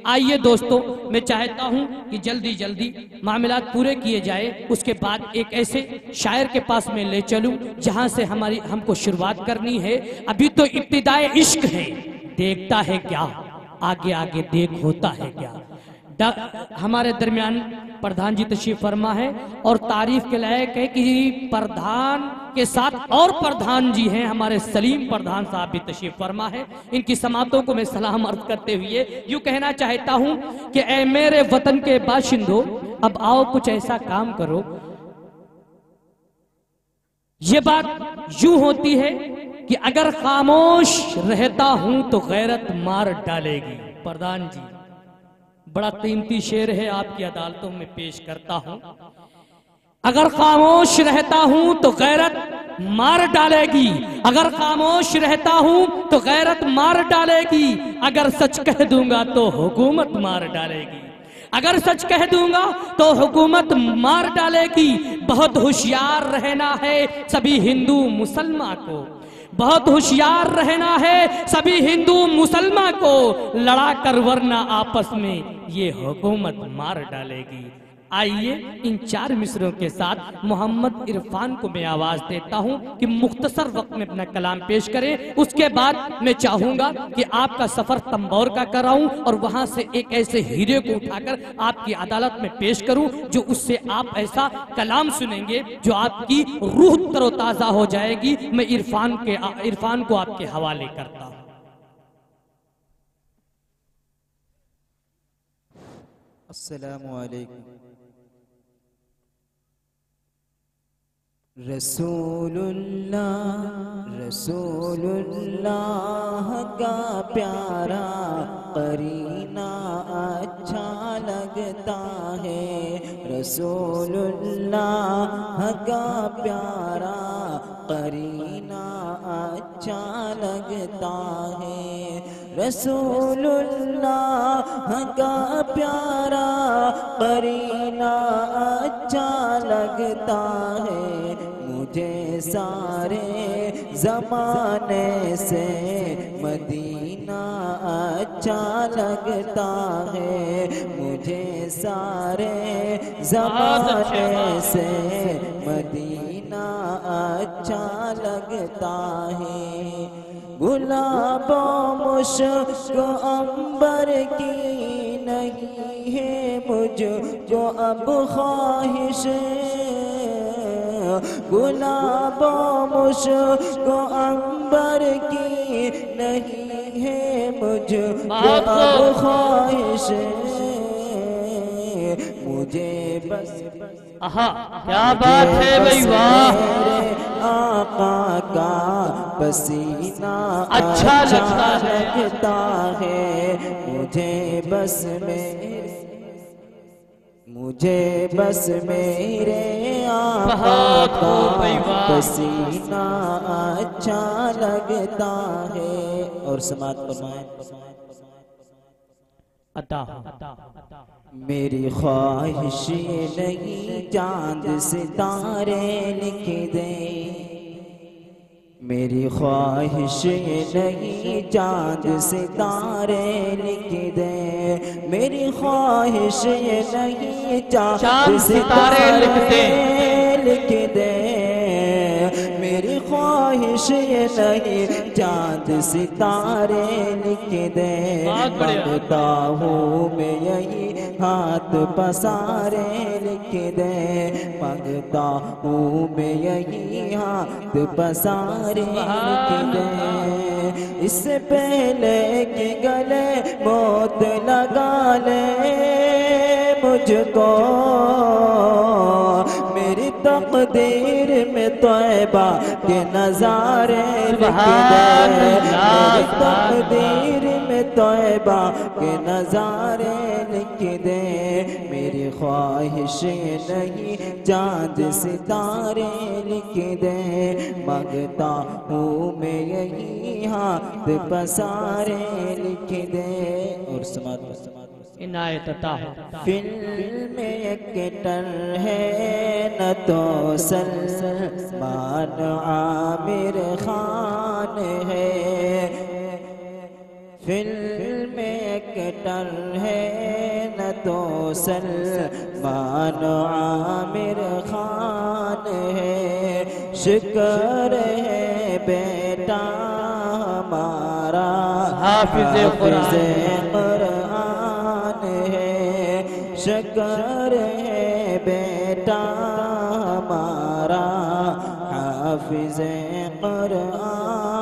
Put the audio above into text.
आइए दोस्तों, मैं चाहता हूं कि जल्दी जल्दी मामलात पूरे किए जाए, उसके बाद एक ऐसे शायर के पास मैं ले चलूं जहां से हमको शुरुआत करनी है। अभी तो इब्तिदाए इश्क है, देखता है क्या आगे आगे देख होता है क्या। हमारे दरमियान प्रधान जी तशरीफ फरमा है और तारीफ के लायक है कि प्रधान के साथ और प्रधान जी हैं, हमारे सलीम प्रधान साहब भी तशरीफ फरमा है। इनकी समातों को मैं सलाम अर्ज करते हुए यूं कहना चाहता हूं कि ऐ मेरे वतन के बाशिंदों, अब आओ कुछ ऐसा काम करो। ये बात यूं होती है कि अगर खामोश रहता हूं तो गैरत मार डालेगी। प्रधान जी, बड़ा कीमती शेर है, आपकी अदालतों में पेश करता हूं। अगर खामोश रहता हूं तो गैरत मार डालेगी, अगर खामोश रहता हूं तो गैरत मार डालेगी, अगर सच कह दूंगा तो हुकूमत मार डालेगी, अगर सच कह दूंगा तो हुकूमत मार डालेगी। बहुत होशियार रहना है सभी हिंदू मुसलमान को, बहुत होशियार रहना है सभी हिंदू मुसलमान को, लड़ा कर वरना आपस में ये हुकूमत मार डालेगी। आइए इन 4 मिसरों के साथ मोहम्मद इरफान को मैं आवाज देता हूं कि मुख्तसर वक्त में अपना कलाम पेश करें। उसके बाद मैं चाहूंगा कि आपका सफर तंबौर का कराऊं और वहां से एक ऐसे हीरे को उठाकर आपकी अदालत में पेश करूं जो उससे आप ऐसा कलाम सुनेंगे जो आपकी रूह तरोताजा हो जाएगी। मैं इरफान को आपके हवाले करता हूं। अस्सलामु अलैकुम। रसूलुल्लाह रसूलुल्लाह का प्यारा करीना अच्छा लगता है, रसूलुल्लाह का प्यारा करीना अच्छा लगता है, रसूलुल्लाह का प्यारा करीना अच्छा लगता है। मुझे सारे ज़माने से मदीना अच्छा लगता है, मुझे सारे ज़माने से मदीना अच्छा लगता है। गुलाबों मुश्क अंबर की नहीं है मुझको अब ख्वाहिश, गुलाबों मुश्क अंबर की नहीं है मुझको अब ख्वाहिश, मुझे बस क्या बात है भाई, वाह। आका का पसीना अच्छा लगता है, मुझे बस मेरे आका का पसीना अच्छा लगता है। और समात फरमाएं। मेरी ख्वाहिश ये नहीं चांद सितारे लिख दे, मेरी ख्वाहिश ये नहीं चांद सितारे लिख दे, मेरी ख्वाहिश ये नहीं चांद सितारे लिख दे, मेरी ख्वाहिश ये नहीं चांद सितारे लिख दे। मांगता हूँ मैं यही हाथ पसारे लिख दे, मांगता हूँ मैं यही हाथ पसारे लिख दे। इससे पहले कि गले मौत लगा ले मुझको, मेरी तकदीर में तौबा के नजारे लिख दे, मेरी तकदीर में तौबा के नजारे लिख दे। मेरी ख्वाहिश नहीं चांद सितारे लिख दे, मांगता हूँ मैं यही हाथ पसारे लिख दे। और समात इनायत अता हो। फिल्म एक्टर है न तो सलमान आमिर खान है, फिल्म एक्टर क्रिकेटर है न तो सलमान आमिर खान है। शुक्र है बेटा हमारा हाफिज़ कुरान है। शुक्र है बेटा हमारा हाफिज़ कुरान